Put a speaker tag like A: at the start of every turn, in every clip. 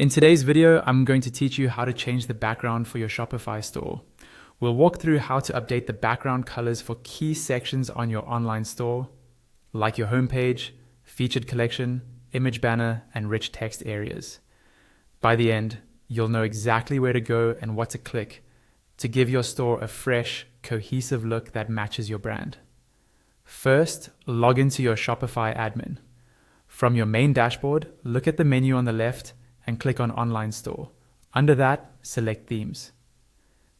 A: In today's video, I'm going to teach you how to change the background for your Shopify store. We'll walk through how to update the background colors for key sections on your online store, like your homepage, featured collection, image banner, and rich text areas. By the end, you'll know exactly where to go and what to click to give your store a fresh, cohesive look that matches your brand. First, log into your Shopify admin. From your main dashboard, look at the menu on the left and click on Online Store. Under that, select Themes.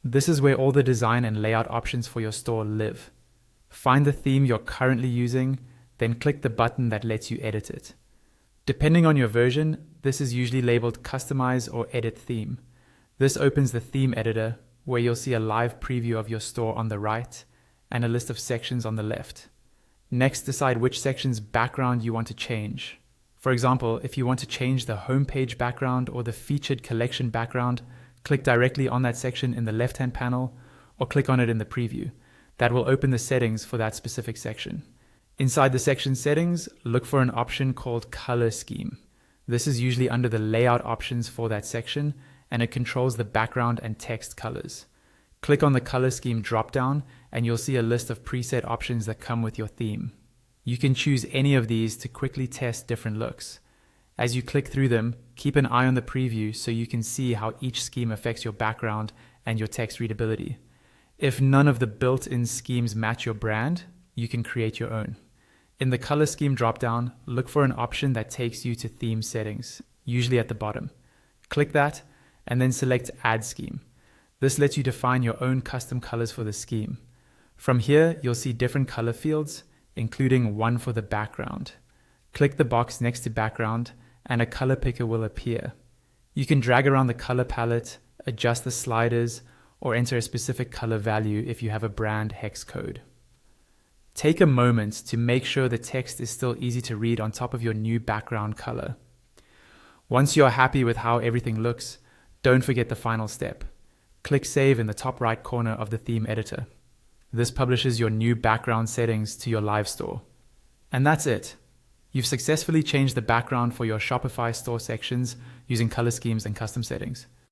A: This is where all the design and layout options for your store live. Find the theme you're currently using, then click the button that lets you edit it. Depending on your version, this is usually labeled Customize or Edit Theme. This opens the theme editor, where you'll see a live preview of your store on the right and a list of sections on the left. Next, decide which section's background you want to change. For example, if you want to change the homepage background or the featured collection background, click directly on that section in the left-hand panel or click on it in the preview. That will open the settings for that specific section. Inside the section settings, look for an option called Color Scheme. This is usually under the layout options for that section, and it controls the background and text colors. Click on the Color Scheme dropdown and you'll see a list of preset options that come with your theme. You can choose any of these to quickly test different looks. As you click through them, keep an eye on the preview so you can see how each scheme affects your background and your text readability. If none of the built-in schemes match your brand, you can create your own. In the Color Scheme dropdown, look for an option that takes you to theme settings, usually at the bottom. Click that and then select Add Scheme. This lets you define your own custom colors for the scheme. From here, you'll see different color fields, including one for the background. Click the box next to background and a color picker will appear. You can drag around the color palette, adjust the sliders, or enter a specific color value if you have a brand hex code. Take a moment to make sure the text is still easy to read on top of your new background color. Once you're happy with how everything looks, don't forget the final step. Click Save in the top right corner of the theme editor. This publishes your new background settings to your live store. And that's it. You've successfully changed the background for your Shopify store sections using color schemes and custom settings.